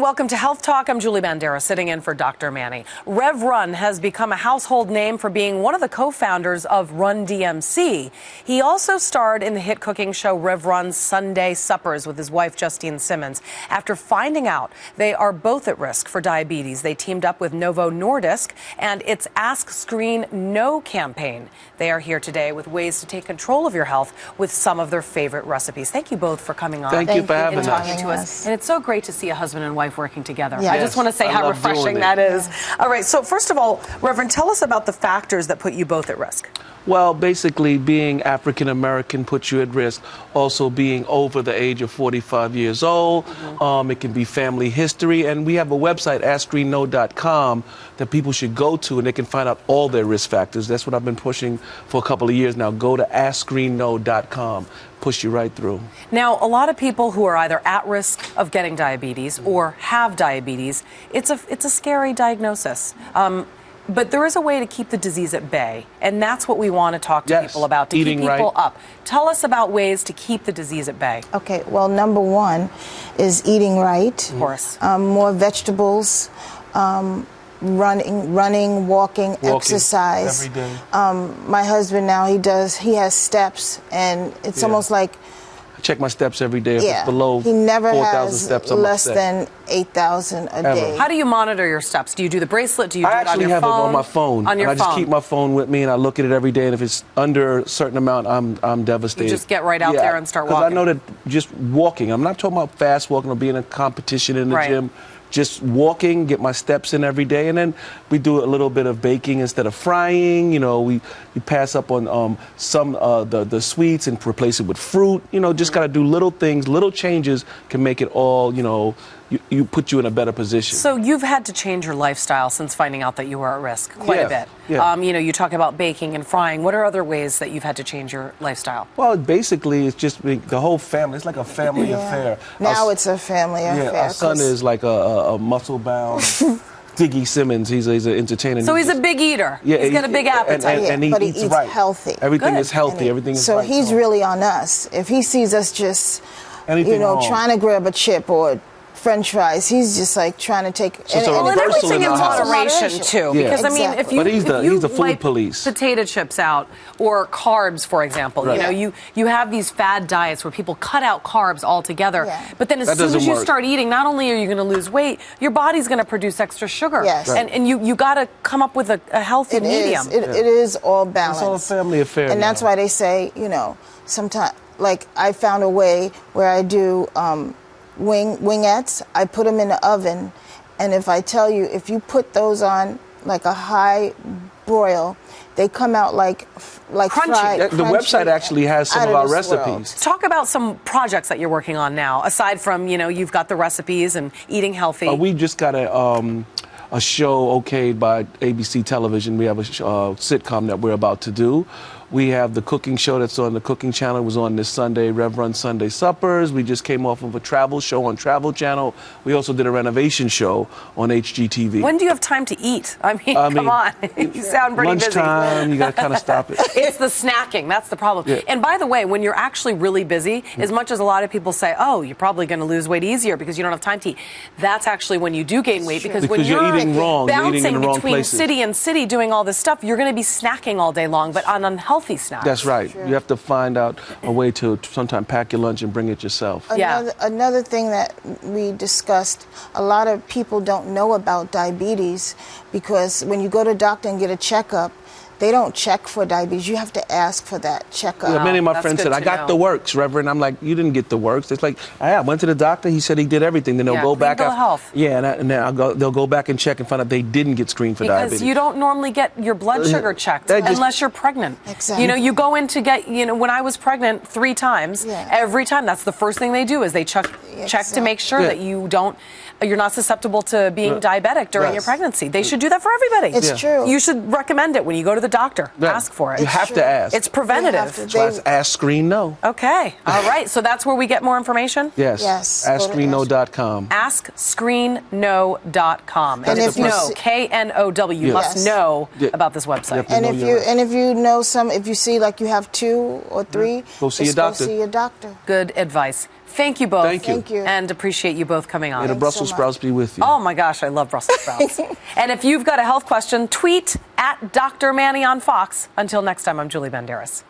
welcome to Health Talk. I'm Julie Bandera, sitting in for Dr. Manny. Rev Run has become a household name for being one of the co-founders of Run DMC. He also starred in the hit cooking show Rev Run's Sunday Suppers with his wife, Justine Simmons. After finding out they are both at risk for diabetes, they teamed up with Novo Nordisk and its Ask Screen No campaign. They are here today with ways to take control of your health with some of their favorite recipes. Thank you both for coming on. Thank you for having us. And it's so great to see a husband and wife working together. Yes, I just want to say how refreshing that is. All right, so first of all, Reverend, tell us about the factors that put you both at risk. Well, basically, being African American puts you at risk. Also, being over the age of 45 years old. It can be family history. And we have a website, AskScreenNo.com, that people should go to, and they can find out all their risk factors. That's what I've been pushing for a couple of years now. Go to AskScreenNo.com. Push you right through. Now, a lot of people who are either at risk of getting diabetes or have diabetes, it's a scary diagnosis. But there is a way to keep the disease at bay, and that's what we want to talk to people about, to keep people up. Tell us about ways to keep the disease at bay. Okay, well, number one is eating right. Of course. More vegetables, running, walking, exercise. Every day. My husband now, he has steps, and it's almost like... I check my steps every day. If it's below he never 4,000 has steps, I'm less upset. than 8,000 a day. How do you monitor your steps? Do you do the bracelet? Do you do it on your phone? I actually have it on my phone. On your phone. I just keep my phone with me, and I look at it every day. And if it's under a certain amount, I'm devastated. You just get right out there and start walking. Because I know that just walking, I'm not talking about fast walking or being in a competition in the gym. Just walking, get my steps in every day, and then we do a little bit of baking instead of frying. You know, we pass up on some the sweets and replace it with fruit. You know, just got to do little things. Little changes can make it all, you know, you put you in a better position. So you've had to change your lifestyle since finding out that you were at risk quite a bit. Yeah. You know, you talk about baking and frying. What are other ways that you've had to change your lifestyle? Well, basically, it's just the whole family. It's like a family affair. Now it's a family affair. Yeah, our son is like a muscle-bound Diggy Simmons. He's an entertainer. So he's a big eater. Yeah, he's got a big appetite. And he but he eats eats healthy. Everything is healthy. Everything is so right. He's really on us. If he sees us just, anything wrong. trying to grab a chip or French fries, he's just like trying to take and everything in moderation too. Because I mean, if you he's the food police. Potato chips out or carbs, for example, you know, you have these fad diets where people cut out carbs altogether. But then as soon as you start eating, not only are you going to lose weight, your body's going to produce extra sugar. And you got to come up with a healthy medium. It is all balanced. It's all a family affair. And that's why they say, you know, sometimes, like I found a way where I do wingettes. I put them in the oven, and if I tell you, if you put those on like a high broil, they come out like crunchy. Fried, the website actually has some of our recipes. Talk about some projects that you're working on now, aside from, you know, you've got the recipes and eating healthy. We just got a show okayed by ABC Television. We have a sitcom that we're about to do. We have the cooking show that's on the cooking channel. It was on this Sunday, Rev Run Sunday Suppers. We just came off of a travel show on Travel Channel. We also did a renovation show on HGTV. When do you have time to eat? I mean come on. You sound pretty busy. Lunchtime, you got to kind of stop it. It's the snacking. That's the problem. Yeah. And by the way, when you're actually really busy, as much as a lot of people say, oh, you're probably going to lose weight easier because you don't have time to eat, that's actually when you do gain weight. Because when you're eating wrong, bouncing you're eating in the wrong between places. city and city doing all this stuff, you're going to be snacking all day long, but on unhealthy snacks. That's right. You have to find out a way to sometimes pack your lunch and bring it yourself. Another thing that we discussed, a lot of people don't know about diabetes because when you go to the doctor and get a checkup, they don't check for diabetes. You have to ask for that checkup. Yeah, many of my friends said, I got the works, Reverend. I'm like, you didn't get the works. It's like, I went to the doctor. He said he did everything. Then they'll go back. And then they'll go back and check and find out they didn't get screened for diabetes. Because you don't normally get your blood sugar checked unless you're pregnant. Exactly. You know, you go in to get, you know, when I was pregnant 3 times, every time, that's the first thing they do is they check to make sure that you're not susceptible to being diabetic during your pregnancy. They should do that for everybody. It's true. You should recommend it when you go to the doctor. Ask for it. You have to ask. It's preventative. That's why it's Ask Screen No. Okay. All right. So that's where we get more information? Yes. AskScreenNo.com. AskScreenNo.com. And if know, K-N-O-W, must know about this website. And if you know if you see like you have 2 or 3, go see your doctor. Go see your doctor. Good advice. Thank you both. Thank you. Thank you. And appreciate you both coming on. May the Brussels sprouts be with you. Oh my gosh, I love Brussels sprouts. And if you've got a health question, tweet at Dr. Manny on Fox. Until next time, I'm Julie Banderas.